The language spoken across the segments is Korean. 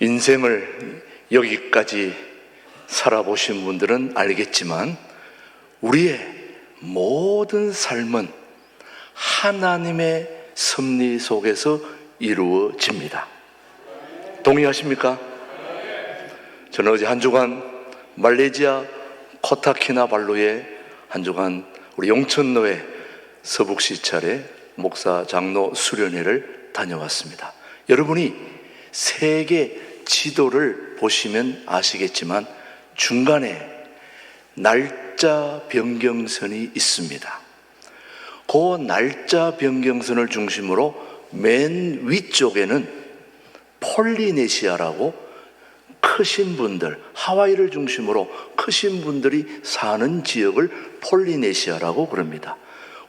인생을 여기까지 살아보신 분들은 알겠지만 우리의 모든 삶은 하나님의 섭리 속에서 이루어집니다. 동의하십니까? 저는 어제 한 주간 말레이시아 코타키나발루에 한 주간 우리 용천로의 서북시찰에 목사 장로 수련회를 다녀왔습니다. 여러분이 세계 지도를 보시면 아시겠지만 중간에 날짜 변경선이 있습니다. 그 날짜 변경선을 중심으로 맨 위쪽에는 폴리네시아라고 크신 분들, 하와이를 중심으로 크신 분들이 사는 지역을 폴리네시아라고 그럽니다.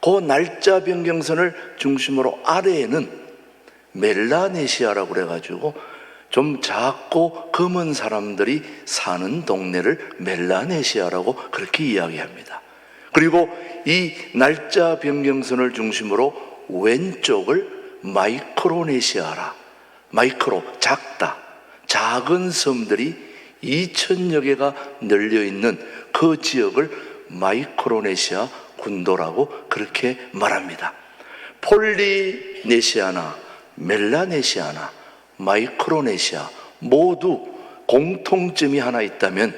그 날짜 변경선을 중심으로 아래에는 멜라네시아라고 그래가지고 좀 작고 검은 사람들이 사는 동네를 멜라네시아라고 그렇게 이야기합니다. 그리고 이 날짜 변경선을 중심으로 왼쪽을 마이크로네시아라, 마이크로, 작다, 작은 섬들이 2,000여 개가 널려있는 그 지역을 마이크로네시아 군도라고 그렇게 말합니다. 폴리네시아나 멜라네시아나 마이크로네시아 모두 공통점이 하나 있다면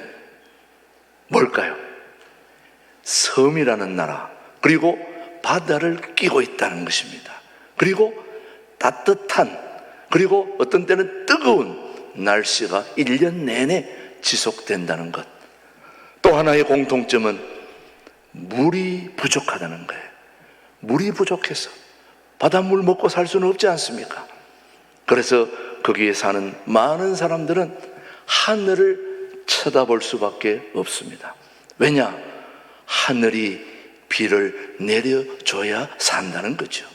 뭘까요? 섬이라는 나라, 그리고 바다를 끼고 있다는 것입니다. 그리고 따뜻한, 그리고 어떤 때는 뜨거운 날씨가 1년 내내 지속된다는 것. 또 하나의 공통점은 물이 부족하다는 거예요. 물이 부족해서 바닷물 먹고 살 수는 없지 않습니까? 그래서 거기에 사는 많은 사람들은 하늘을 쳐다볼 수밖에 없습니다. 왜냐? 하늘이 비를 내려줘야 산다는 거죠.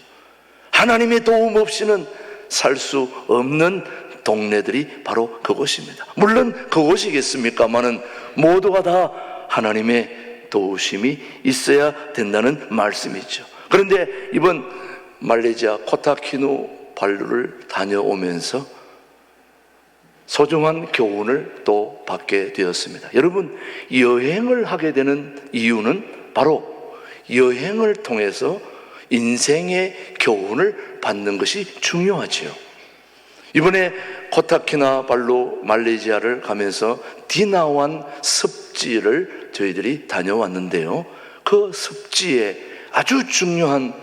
하나님의 도움 없이는 살 수 없는 동네들이 바로 그곳입니다. 물론 그곳이겠습니까마는 모두가 다 하나님의 도우심이 있어야 된다는 말씀이죠. 그런데 이번 말레이시아 코타키나발루를 다녀오면서 소중한 교훈을 또 받게 되었습니다. 여러분, 여행을 하게 되는 이유는 바로 여행을 통해서 인생의 교훈을 받는 것이 중요하지요. 이번에 코타키나발루 말레이시아를 가면서 디나완 습지를 저희들이 다녀왔는데요, 그 습지에 아주 중요한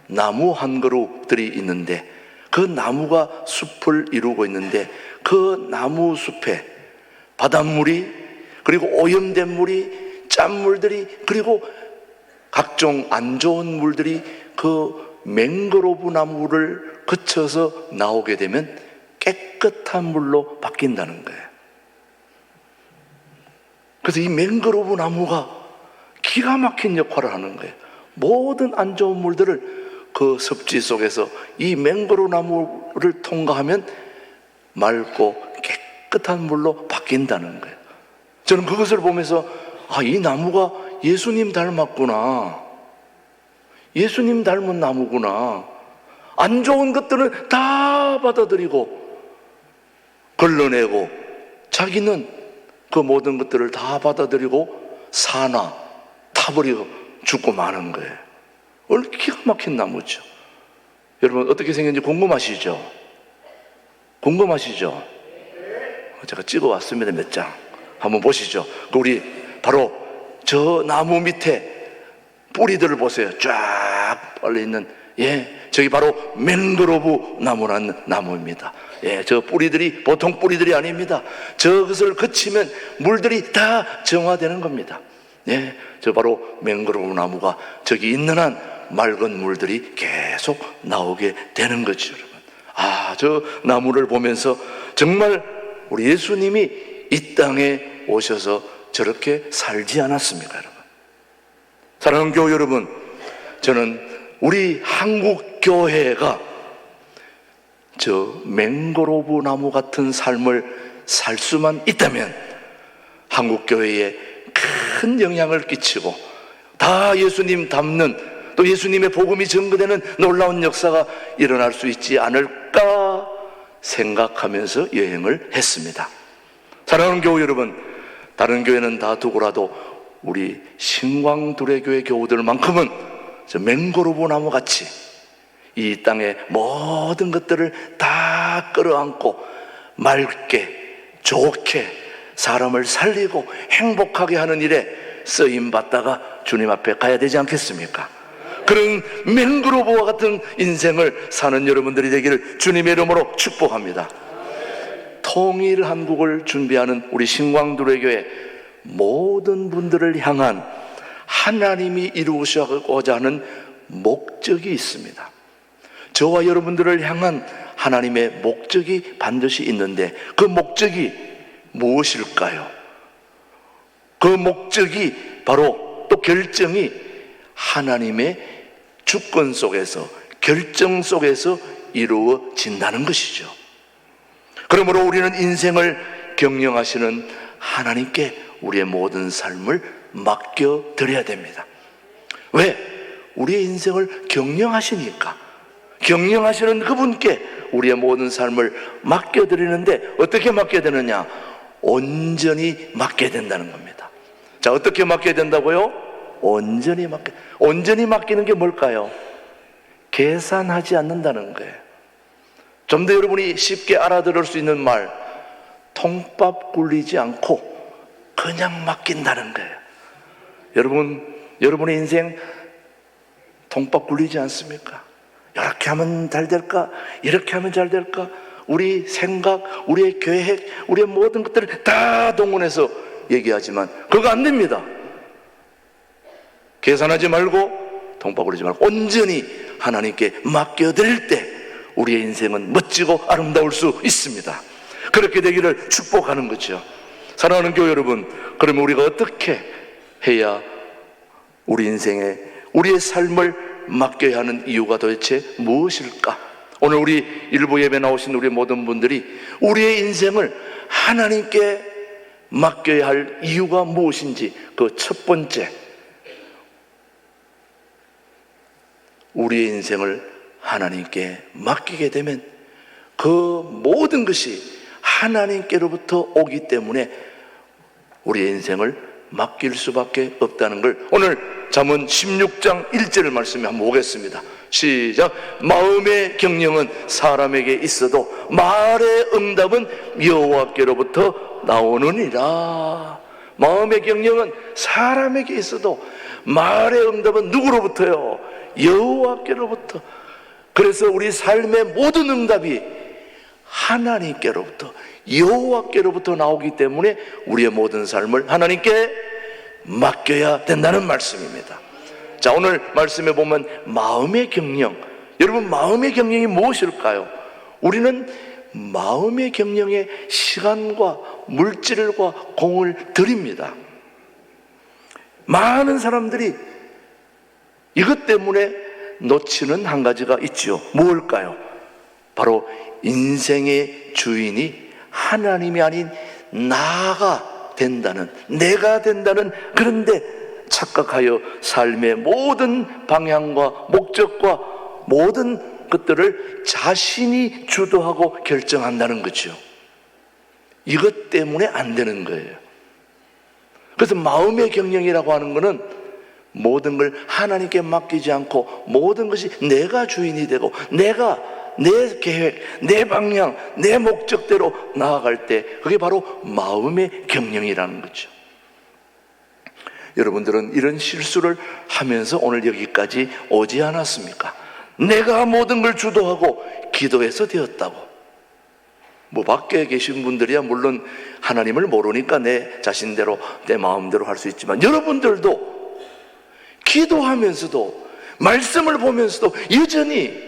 나무 한 그루들이 있는데, 그 나무가 숲을 이루고 있는데, 그 나무 숲에 바닷물이, 그리고 오염된 물이, 짠물들이, 그리고 각종 안 좋은 물들이 그 맹그로브 나무를 거쳐서 나오게 되면 깨끗한 물로 바뀐다는 거예요. 그래서 이 맹그로브 나무가 기가 막힌 역할을 하는 거예요. 모든 안 좋은 물들을 그 습지 속에서 이 맹그로브 나무를 통과하면 맑고 깨끗한 물로 바뀐다는 거예요. 저는 그것을 보면서 이 나무가 예수님 닮았구나, 예수님 닮은 나무구나. 안 좋은 것들은 다 받아들이고 걸러내고 자기는 그 모든 것들을 다 받아들이고 사나 타버리고 죽고 마는 거예요. 얼마나 기가 막힌 나무죠. 여러분, 어떻게 생겼는지 궁금하시죠? 궁금하시죠? 제가 찍어왔습니다. 몇 장 한번 보시죠. 우리 바로 저 나무 밑에 뿌리들을 보세요. 쫙 뻗어있는, 저기 바로 맹그로브 나무라는 나무입니다. 저 뿌리들이 보통 뿌리들이 아닙니다. 저것을 거치면 물들이 다 정화되는 겁니다. 저 바로 맹그로브 나무가 저기 있는 한 맑은 물들이 계속 나오게 되는 거죠, 여러분. 저 나무를 보면서 정말 우리 예수님이 이 땅에 오셔서 저렇게 살지 않았습니까, 여러분? 사랑하는 교회 여러분, 저는 우리 한국 교회가 저 맹그로브 나무 같은 삶을 살 수만 있다면 한국 교회에 큰 영향을 끼치고 다 예수님 닮는, 또 예수님의 복음이 증거되는 놀라운 역사가 일어날 수 있지 않을까 생각하면서 여행을 했습니다. 사랑하는 교우 여러분, 다른 교회는 다 두고라도 우리 신광두레교회 교우들만큼은 저 맹고르보 나무같이 이 땅의 모든 것들을 다 끌어안고 맑게 좋게 사람을 살리고 행복하게 하는 일에 쓰임받다가 주님 앞에 가야 되지 않겠습니까? 그런 맹그로브와 같은 인생을 사는 여러분들이 되기를 주님의 이름으로 축복합니다. 통일 한국을 준비하는 우리 신광두레교회 모든 분들을 향한 하나님이 이루시고자 하는 목적이 있습니다. 저와 여러분들을 향한 하나님의 목적이 반드시 있는데 그 목적이 무엇일까요? 그 목적이 바로 또 결정이 하나님의 주권 속에서 결정 속에서 이루어진다는 것이죠. 그러므로 우리는 인생을 경영하시는 하나님께 우리의 모든 삶을 맡겨드려야 됩니다. 왜? 우리의 인생을 경영하시니까. 경영하시는 그분께 우리의 모든 삶을 맡겨드리는데 어떻게 맡겨야 되느냐? 온전히 맡겨야 된다는 겁니다. 자, 어떻게 맡겨야 된다고요? 온전히 맡기는 게 뭘까요? 계산하지 않는다는 거예요. 좀 더 여러분이 쉽게 알아들을 수 있는 말, 통밥 굴리지 않고 그냥 맡긴다는 거예요. 여러분의 인생 통밥 굴리지 않습니까? 이렇게 하면 잘 될까? 이렇게 하면 잘 될까? 우리 생각, 우리의 계획, 우리의 모든 것들을 다 동원해서 얘기하지만 그거 안 됩니다. 계산하지 말고 통밥 굴리지 말고 온전히 하나님께 맡겨드릴 때 우리의 인생은 멋지고 아름다울 수 있습니다. 그렇게 되기를 축복하는 거죠. 사랑하는 교회 여러분, 그러면 우리가 어떻게 해야 우리 인생에 우리의 삶을 맡겨야 하는 이유가 도대체 무엇일까? 오늘 우리 일부 예배 나오신 우리 모든 분들이 우리의 인생을 하나님께 맡겨야 할 이유가 무엇인지 그 첫 번째, 우리의 인생을 하나님께 맡기게 되면 그 모든 것이 하나님께로부터 오기 때문에 우리의 인생을 맡길 수밖에 없다는 걸 오늘 잠언 16장 1절 말씀에 한번 보겠습니다. 시작. 마음의 경영은 사람에게 있어도 말의 응답은 여호와께로부터 나오느니라. 마음의 경영은 사람에게 있어도 말의 응답은 누구로부터요? 여호와께로부터. 그래서 우리 삶의 모든 응답이 하나님께로부터 여호와께로부터 나오기 때문에 우리의 모든 삶을 하나님께 맡겨야 된다는 말씀입니다. 자, 오늘 말씀에 보면 마음의 경영, 여러분 마음의 경영이 무엇일까요? 우리는 마음의 경영에 시간과 물질과 공을 들입니다. 많은 사람들이 이것 때문에 놓치는 한 가지가 있지요. 무엇일까요? 바로 인생의 주인이 하나님이 아닌 나가 된다는, 내가 된다는, 그런데 착각하여 삶의 모든 방향과 목적과 모든 것들을 자신이 주도하고 결정한다는 거죠. 이것 때문에 안 되는 거예요. 그래서 마음의 경영이라고 하는 것은 모든 걸 하나님께 맡기지 않고 모든 것이 내가 주인이 되고 내가 내 계획, 내 방향, 내 목적대로 나아갈 때 그게 바로 마음의 경영이라는 거죠. 여러분들은 이런 실수를 하면서 오늘 여기까지 오지 않았습니까? 내가 모든 걸 주도하고 기도해서 되었다고. 뭐 밖에 계신 분들이야 물론 하나님을 모르니까 내 자신대로 내 마음대로 할 수 있지만 여러분들도 기도하면서도 말씀을 보면서도 여전히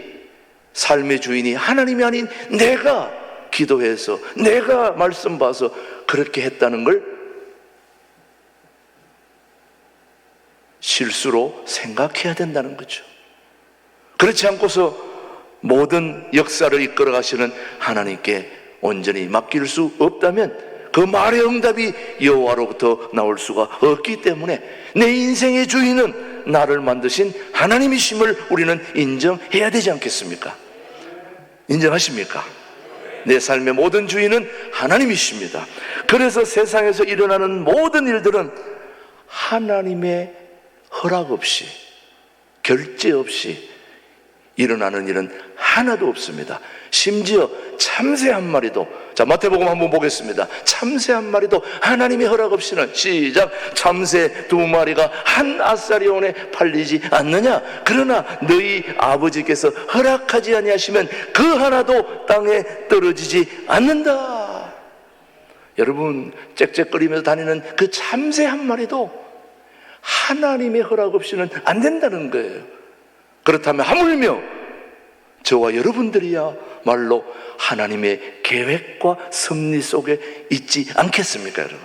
삶의 주인이 하나님이 아닌 내가 기도해서 내가 말씀 봐서 그렇게 했다는 걸 실수로 생각해야 된다는 거죠. 그렇지 않고서 모든 역사를 이끌어 가시는 하나님께 온전히 맡길 수 없다면 그 말의 응답이 여호와로부터 나올 수가 없기 때문에 내 인생의 주인은 나를 만드신 하나님이심을 우리는 인정해야 되지 않겠습니까? 인정하십니까? 내 삶의 모든 주인은 하나님이십니다. 그래서 세상에서 일어나는 모든 일들은 하나님의 허락 없이, 결제 없이 일어나는 일은 하나도 없습니다. 심지어 참새 한 마리도, 자, 마태복음 한번 보겠습니다. 참새 한 마리도 하나님의 허락 없이는, 시작, 참새 2마리가 한 아사리온에 팔리지 않느냐? 그러나 너희 아버지께서 허락하지 아니하시면 그 하나도 땅에 떨어지지 않는다. 여러분, 짹짹거리면서 다니는 그 참새 한 마리도 하나님의 허락 없이는 안 된다는 거예요. 그렇다면 하물며 저와 여러분들이야말로 하나님의 계획과 섭리 속에 있지 않겠습니까, 여러분?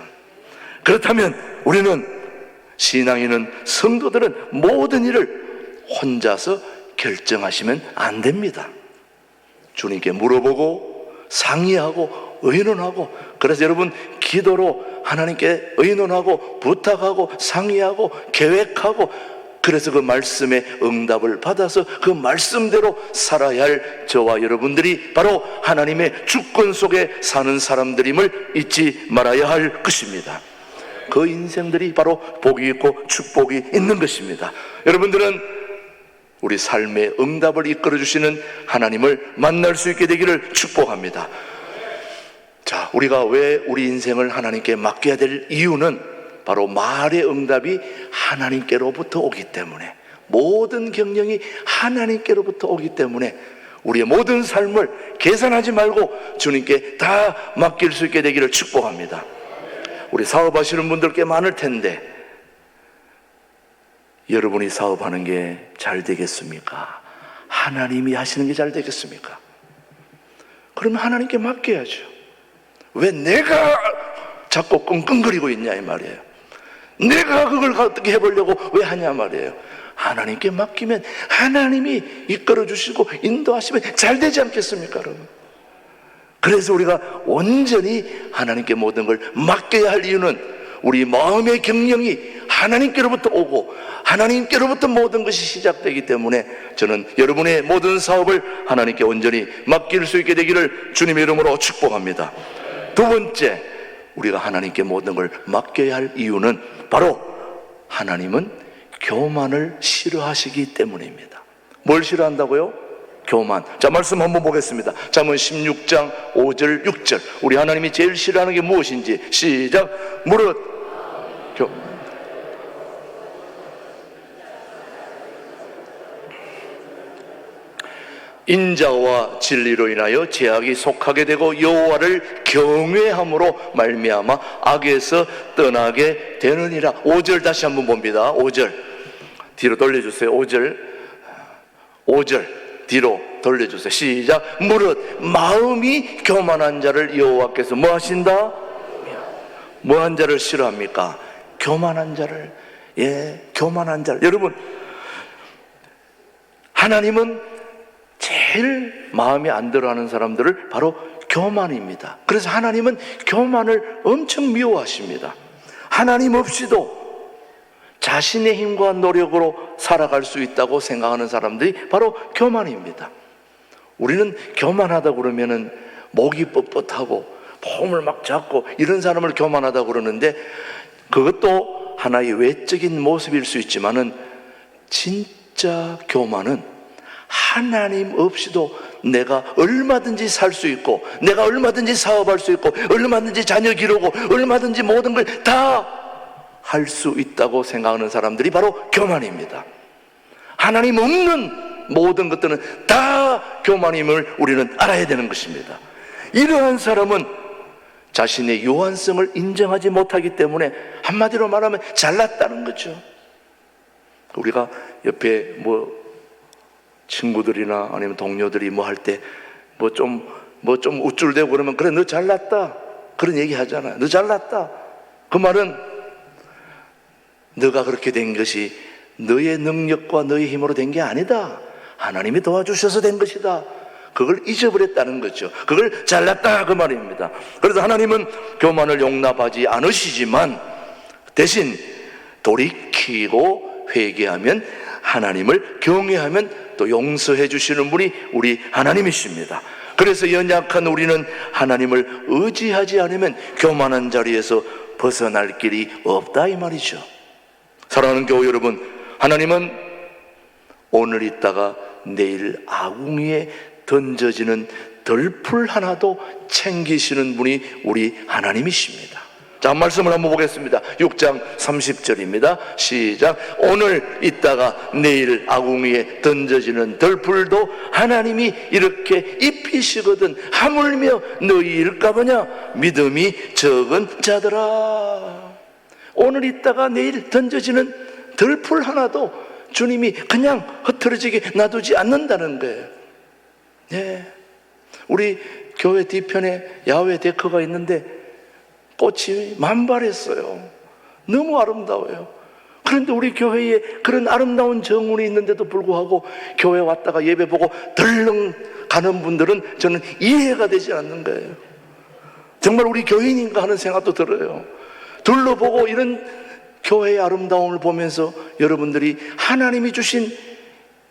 그렇다면 우리는, 신앙인은, 성도들은 모든 일을 혼자서 결정하시면 안 됩니다. 주님께 물어보고 상의하고 의논하고, 그래서 여러분, 기도로 하나님께 의논하고 부탁하고 상의하고 계획하고, 그래서 그 말씀의 응답을 받아서 그 말씀대로 살아야 할 저와 여러분들이 바로 하나님의 주권 속에 사는 사람들임을 잊지 말아야 할 것입니다. 그 인생들이 바로 복이 있고 축복이 있는 것입니다. 여러분들은 우리 삶의 응답을 이끌어 주시는 하나님을 만날 수 있게 되기를 축복합니다. 자, 우리가 왜 우리 인생을 하나님께 맡겨야 될 이유는 바로 말의 응답이 하나님께로부터 오기 때문에, 모든 경영이 하나님께로부터 오기 때문에 우리의 모든 삶을 계산하지 말고 주님께 다 맡길 수 있게 되기를 축복합니다. 우리 사업하시는 분들께 많을 텐데, 여러분이 사업하는 게 잘 되겠습니까? 하나님이 하시는 게 잘 되겠습니까? 그러면 하나님께 맡겨야죠. 왜 내가 자꾸 끙끙거리고 있냐 이 말이에요. 내가 그걸 어떻게 해보려고 왜 하냐 말이에요. 하나님께 맡기면 하나님이 이끌어 주시고 인도하시면 잘 되지 않겠습니까, 여러분? 그래서 우리가 온전히 하나님께 모든 걸 맡겨야 할 이유는 우리 마음의 경영이 하나님께로부터 오고 하나님께로부터 모든 것이 시작되기 때문에, 저는 여러분의 모든 사업을 하나님께 온전히 맡길 수 있게 되기를 주님의 이름으로 축복합니다. 두 번째, 우리가 하나님께 모든 걸 맡겨야 할 이유는 바로 하나님은 교만을 싫어하시기 때문입니다. 뭘 싫어한다고요? 교만. 자, 말씀 한번 보겠습니다. 잠언 16장 5절 6절. 우리 하나님이 제일 싫어하는 게 무엇인지, 시작. 무릇 인자와 진리로 인하여 죄악이 속하게 되고 여호와를 경외함으로 말미암아 악에서 떠나게 되느니라. 5절 다시 한번 봅니다. 5절 뒤로 돌려주세요. 5절 뒤로 돌려주세요. 시작. 무릇 마음이 교만한 자를 여호와께서 뭐 하신다? 뭐한 자를 싫어합니까? 교만한 자를. 교만한 자를. 여러분, 하나님은 제일 마음에 안 들어하는 사람들을 바로 교만입니다. 그래서 하나님은 교만을 엄청 미워하십니다. 하나님 없이도 자신의 힘과 노력으로 살아갈 수 있다고 생각하는 사람들이 바로 교만입니다. 우리는 교만하다 그러면은 목이 뻣뻣하고 폼을 막 잡고 이런 사람을 교만하다 그러는데, 그것도 하나의 외적인 모습일 수 있지만은 진짜 교만은 하나님 없이도 내가 얼마든지 살 수 있고, 내가 얼마든지 사업할 수 있고, 얼마든지 자녀 기르고, 얼마든지 모든 걸 다 할 수 있다고 생각하는 사람들이 바로 교만입니다. 하나님 없는 모든 것들은 다 교만임을 우리는 알아야 되는 것입니다. 이러한 사람은 자신의 요한성을 인정하지 못하기 때문에 한마디로 말하면 잘났다는 거죠. 우리가 옆에 친구들이나 아니면 동료들이 할 때 좀 우쭐대고 그러면, 그래 너 잘났다, 그런 얘기 하잖아요. 너 잘났다. 그 말은 너가 그렇게 된 것이 너의 능력과 너의 힘으로 된 게 아니다. 하나님이 도와주셔서 된 것이다. 그걸 잊어버렸다는 거죠. 그걸 잘났다 그 말입니다. 그래서 하나님은 교만을 용납하지 않으시지만 대신 돌이키고 회개하면, 하나님을 경외하면 또 용서해 주시는 분이 우리 하나님이십니다. 그래서 연약한 우리는 하나님을 의지하지 않으면 교만한 자리에서 벗어날 길이 없다 이 말이죠. 사랑하는 교우 여러분, 하나님은 오늘 있다가 내일 아궁이에 던져지는 덜풀 하나도 챙기시는 분이 우리 하나님이십니다. 자, 말씀을 한번 보겠습니다. 6장 30절입니다. 시작. 오늘 있다가 내일 아궁이에 던져지는 덜풀도 하나님이 이렇게 입히시거든 하물며 너희일까 보냐 믿음이 적은 자들아. 오늘 있다가 내일 던져지는 덜풀 하나도 주님이 그냥 흐트러지게 놔두지 않는다는 거예요. 네. 우리 교회 뒤편에 야외 데크가 있는데 꽃이 만발했어요. 너무 아름다워요. 그런데 우리 교회에 그런 아름다운 정원이 있는데도 불구하고 교회 왔다가 예배 보고 덜렁 가는 분들은 저는 이해가 되지 않는 거예요. 정말 우리 교인인가 하는 생각도 들어요. 둘러보고 이런 교회의 아름다움을 보면서 여러분들이 하나님이 주신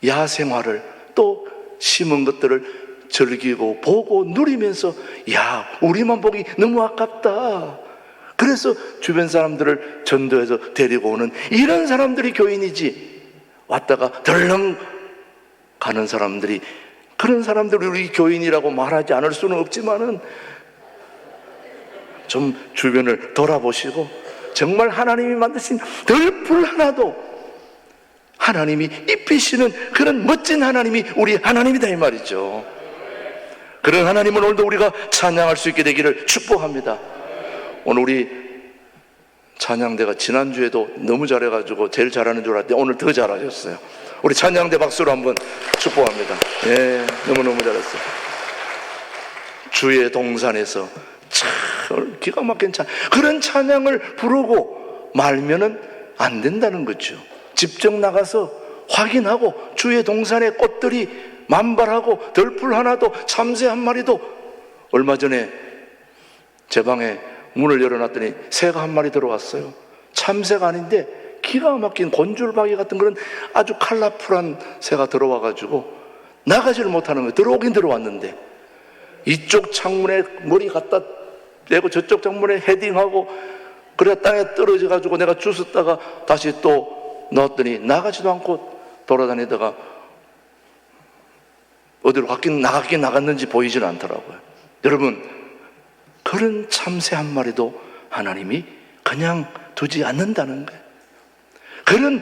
야생화를 또 심은 것들을 즐기고 보고 누리면서 야, 우리만 보기 너무 아깝다. 그래서 주변 사람들을 전도해서 데리고 오는 이런 사람들이 교인이지, 왔다가 덜렁 가는 사람들이, 그런 사람들이 우리 교인이라고 말하지 않을 수는 없지만은 좀 주변을 돌아보시고 정말 하나님이 만드신 덜풀 하나도 하나님이 입히시는 그런 멋진 하나님이 우리 하나님이다 이 말이죠. 그런 하나님은 오늘도 우리가 찬양할 수 있게 되기를 축복합니다. 오늘 우리 찬양대가 지난주에도 너무 잘해가지고 제일 잘하는 줄 알았는데 오늘 더 잘하셨어요. 우리 찬양대 박수로 한번 축복합니다. 예, 너무너무 잘했어요. 주의 동산에서 참 기가 막힌 찬양, 그런 찬양을 부르고 말면은 안 된다는 거죠. 직접 나가서 확인하고 주의 동산의 꽃들이 만발하고 덜풀 하나도 참새 한 마리도, 얼마 전에 제 방에 문을 열어놨더니 새가 한 마리 들어왔어요. 참새가 아닌데 기가 막힌 곤줄박이 같은 그런 아주 컬러풀한 새가 들어와가지고 나가지를 못하는 거예요. 들어오긴 들어왔는데 이쪽 창문에 머리 갖다 대고 저쪽 창문에 헤딩하고 그래 땅에 떨어져가지고 내가 주웠다가 다시 또 넣었더니 나가지도 않고 돌아다니다가 어디로 나갔긴 나갔는지 보이지는 않더라고요. 여러분, 그런 참새 한 마리도 하나님이 그냥 두지 않는다는 거예요. 그런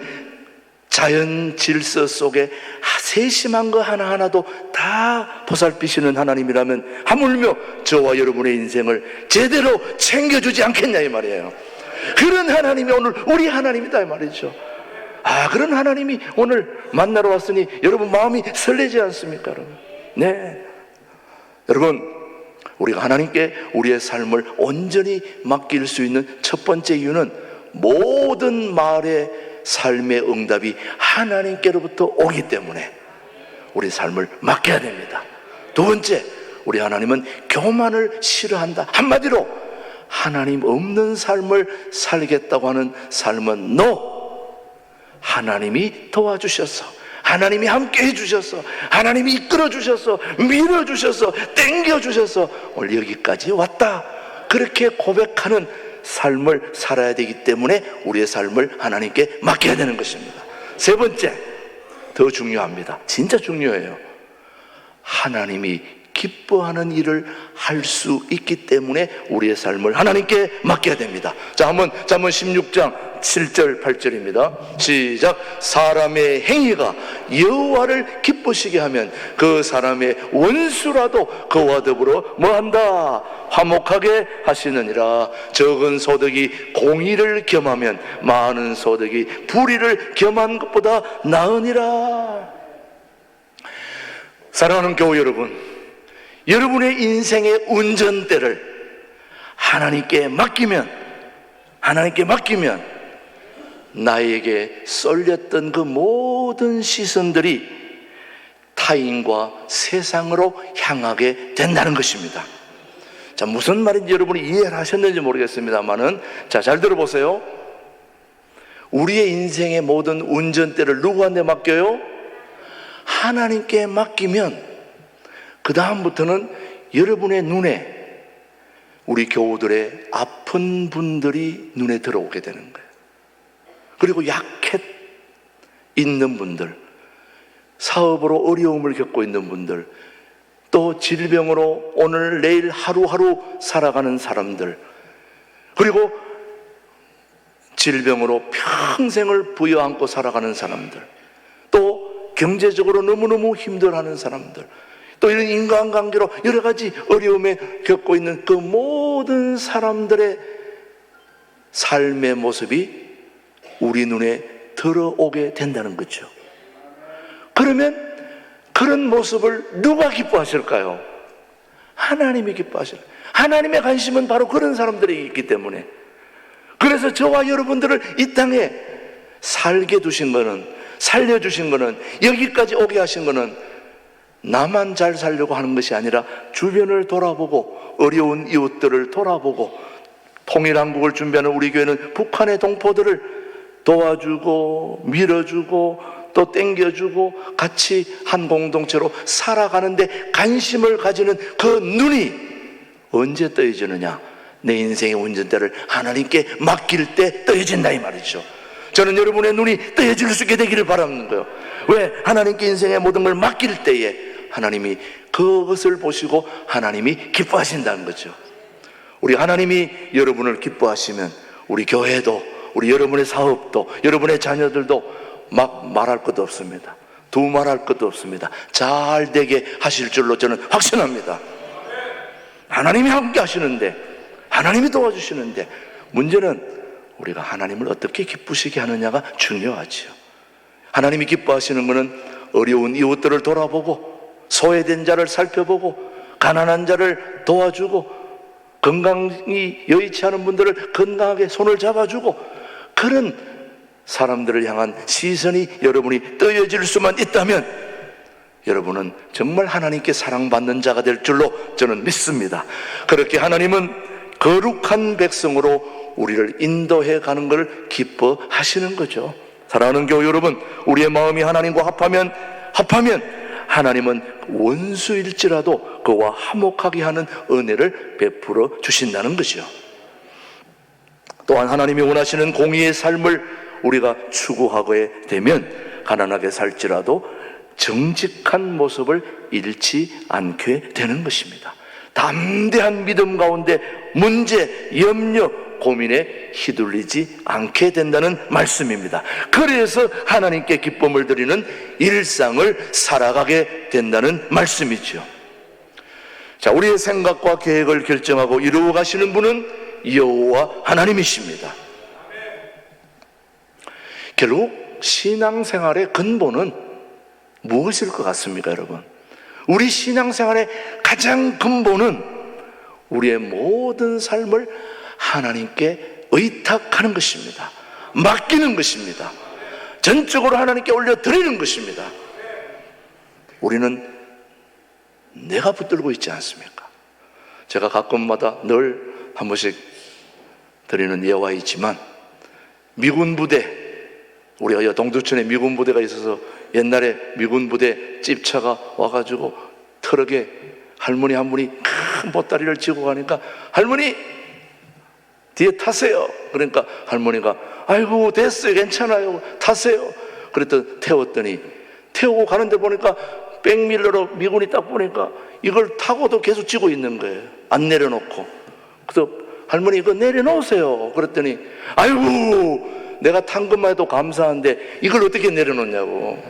자연 질서 속에 세심한 거 하나하나도 다 보살피시는 하나님이라면 하물며 저와 여러분의 인생을 제대로 챙겨주지 않겠냐 이 말이에요. 그런 하나님이 오늘 우리 하나님이다 이 말이죠. 아, 그런 하나님이 오늘 만나러 왔으니 여러분 마음이 설레지 않습니까? 여러분? 네. 여러분, 우리가 하나님께 우리의 삶을 온전히 맡길 수 있는 첫 번째 이유는 모든 말의 삶의 응답이 하나님께로부터 오기 때문에 우리 삶을 맡겨야 됩니다. 두 번째, 우리 하나님은 교만을 싫어한다. 한마디로 하나님 없는 삶을 살겠다고 하는 삶은 NO! 하나님이 도와주셔서, 하나님이 함께 해주셔서, 하나님이 이끌어주셔서, 밀어주셔서, 땡겨주셔서 오늘 여기까지 왔다, 그렇게 고백하는 삶을 살아야 되기 때문에 우리의 삶을 하나님께 맡겨야 되는 것입니다. 세 번째, 더 중요합니다. 진짜 중요해요. 하나님이 기뻐하는 일을 할 수 있기 때문에 우리의 삶을 하나님께 맡겨야 됩니다. 자, 한번 잠언 16장 7절 8절입니다. 시작. 사람의 행위가 여호와를 기쁘시게 하면 그 사람의 원수라도 그와 더불어 뭐한다? 화목하게 하시느니라. 적은 소득이 공의를 겸하면 많은 소득이 불의를 겸한 것보다 나으니라. 사랑하는 교우 여러분, 여러분의 인생의 운전대를 하나님께 맡기면 나에게 쏠렸던 그 모든 시선들이 타인과 세상으로 향하게 된다는 것입니다. 자, 무슨 말인지 여러분이 이해를 하셨는지 모르겠습니다만은, 자, 잘 들어보세요. 우리의 인생의 모든 운전대를 누구한테 맡겨요? 하나님께 맡기면 그 다음부터는 여러분의 눈에 우리 교우들의 아픈 분들이 눈에 들어오게 되는 거예요. 그리고 약해 있는 분들, 사업으로 어려움을 겪고 있는 분들, 또 질병으로 오늘 내일 하루하루 살아가는 사람들, 그리고 질병으로 평생을 부여안고 살아가는 사람들, 또 경제적으로 너무너무 힘들어하는 사람들, 또 이런 인간관계로 여러 가지 어려움에 겪고 있는 그 모든 사람들의 삶의 모습이 우리 눈에 들어오게 된다는 거죠. 그러면 그런 모습을 누가 기뻐하실까요? 하나님이 기뻐하실까요? 하나님의 관심은 바로 그런 사람들에게 있기 때문에, 그래서 저와 여러분들을 이 땅에 살게 두신 거는, 살려주신 거는, 여기까지 오게 하신 거는 나만 잘 살려고 하는 것이 아니라 주변을 돌아보고 어려운 이웃들을 돌아보고, 통일한국을 준비하는 우리 교회는 북한의 동포들을 도와주고 밀어주고 또 땡겨주고 같이 한 공동체로 살아가는데 관심을 가지는 그 눈이 언제 떠여지느냐? 내 인생의 운전대를 하나님께 맡길 때 떠여진다 이 말이죠. 저는 여러분의 눈이 떠여질 수 있게 되기를 바라는 거예요. 왜? 하나님께 인생의 모든 걸 맡길 때에 하나님이 그것을 보시고 하나님이 기뻐하신다는 거죠. 우리 하나님이 여러분을 기뻐하시면 우리 교회도, 우리 여러분의 사업도, 여러분의 자녀들도 막 말할 것도 없습니다. 두말할 것도 없습니다. 잘 되게 하실 줄로 저는 확신합니다. 하나님이 함께 하시는데, 하나님이 도와주시는데, 문제는 우리가 하나님을 어떻게 기쁘시게 하느냐가 중요하지요. 하나님이 기뻐하시는 것은 어려운 이웃들을 돌아보고, 소외된 자를 살펴보고, 가난한 자를 도와주고, 건강이 여의치 않은 분들을 건강하게 손을 잡아주고, 그런 사람들을 향한 시선이 여러분이 떠여질 수만 있다면 여러분은 정말 하나님께 사랑받는 자가 될 줄로 저는 믿습니다. 그렇게 하나님은 거룩한 백성으로 우리를 인도해 가는 걸 기뻐하시는 거죠. 사랑하는 교우 여러분, 우리의 마음이 하나님과 합하면 하나님은 원수일지라도 그와 화목하게 하는 은혜를 베풀어 주신다는 것이죠. 또한 하나님이 원하시는 공의의 삶을 우리가 추구하게 되면 가난하게 살지라도 정직한 모습을 잃지 않게 되는 것입니다. 담대한 믿음 가운데 문제, 염려, 고민에 휘둘리지 않게 된다는 말씀입니다. 그래서 하나님께 기쁨을 드리는 일상을 살아가게 된다는 말씀이죠. 자, 우리의 생각과 계획을 결정하고 이루어 가시는 분은 여호와 하나님이십니다. 결국 신앙생활의 근본은 무엇일 것 같습니까, 여러분? 우리 신앙생활의 가장 근본은 우리의 모든 삶을 하나님께 의탁하는 것입니다. 맡기는 것입니다. 전적으로 하나님께 올려드리는 것입니다. 우리는 내가 붙들고 있지 않습니까? 제가 가끔마다 늘 한 번씩 드리는 예화이지만, 미군 부대, 우리가 동두천에 미군 부대가 있어서 옛날에 미군 부대 집차가 와가지고 트럭에 할머니 한 분이 큰 보따리를 지고 가니까 할머니 뒤에 타세요. 그러니까 할머니가 아이고 됐어요, 괜찮아요, 타세요. 그랬더니 태우고 가는데 보니까 백밀러로 미군이 딱 보니까 이걸 타고도 계속 지고 있는 거예요. 안 내려놓고. 그래서 할머니 이거 내려놓으세요. 그랬더니 아이고 내가 탄 것만 해도 감사한데 이걸 어떻게 내려놓냐고.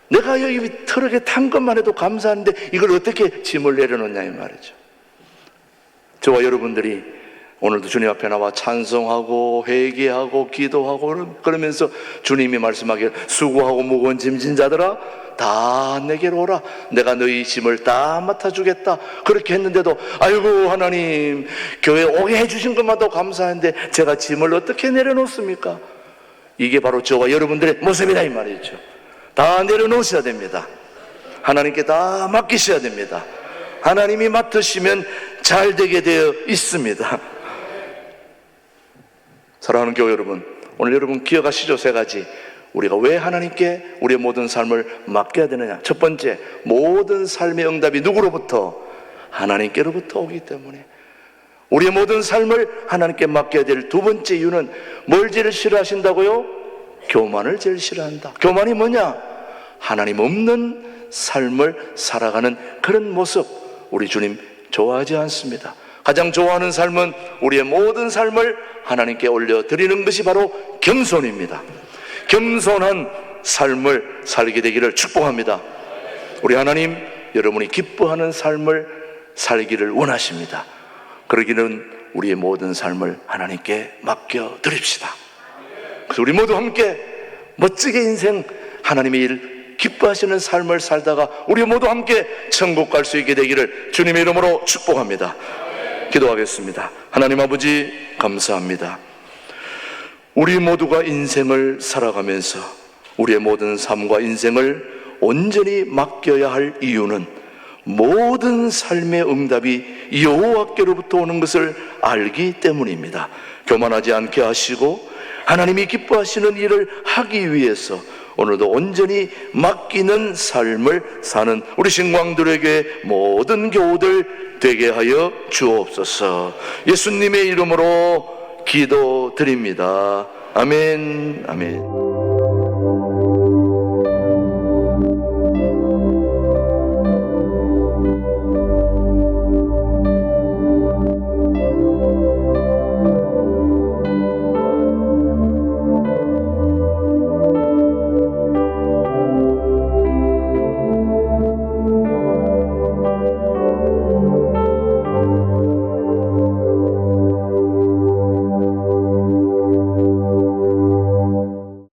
내가 여기 트럭에 탄 것만 해도 감사한데 이걸 어떻게 짐을 내려놓냐 이 말이죠. 저와 여러분들이 오늘도 주님 앞에 나와 찬송하고 회개하고 기도하고 그러면서 주님이 말씀하길 수고하고 무거운 짐진 자들아 다 내게로 오라, 내가 너희 짐을 다 맡아주겠다. 그렇게 했는데도 아이고 하나님 교회 오게 해주신 것만도 감사한데 제가 짐을 어떻게 내려놓습니까? 이게 바로 저와 여러분들의 모습이다 이 말이죠. 다 내려놓으셔야 됩니다. 하나님께 다 맡기셔야 됩니다. 하나님이 맡으시면 잘 되게 되어 있습니다. 사랑하는 교회 여러분, 오늘 여러분 기억하시죠? 세 가지. 우리가 왜 하나님께 우리의 모든 삶을 맡겨야 되느냐? 첫 번째, 모든 삶의 응답이 누구로부터? 하나님께로부터 오기 때문에 우리의 모든 삶을 하나님께 맡겨야 될 두 번째 이유는 뭘 제일 싫어하신다고요? 교만을 제일 싫어한다. 교만이 뭐냐? 하나님 없는 삶을 살아가는 그런 모습, 우리 주님 좋아하지 않습니다. 가장 좋아하는 삶은 우리의 모든 삶을 하나님께 올려드리는 것이 바로 겸손입니다. 겸손한 삶을 살게 되기를 축복합니다. 우리 하나님, 여러분이 기뻐하는 삶을 살기를 원하십니다. 그러기는 우리의 모든 삶을 하나님께 맡겨드립시다. 그래서 우리 모두 함께 멋지게 인생, 하나님의 일 기뻐하시는 삶을 살다가 우리 모두 함께 천국 갈 수 있게 되기를 주님의 이름으로 축복합니다. 기도하겠습니다. 하나님 아버지, 감사합니다. 우리 모두가 인생을 살아가면서 우리의 모든 삶과 인생을 온전히 맡겨야 할 이유는 모든 삶의 응답이 여호와께로부터 오는 것을 알기 때문입니다. 교만하지 않게 하시고 하나님이 기뻐하시는 일을 하기 위해서 오늘도 온전히 맡기는 삶을 사는 우리 신광들에게 모든 교우들 되게 하여 주옵소서. 예수님의 이름으로 기도드립니다. 아멘, 아멘.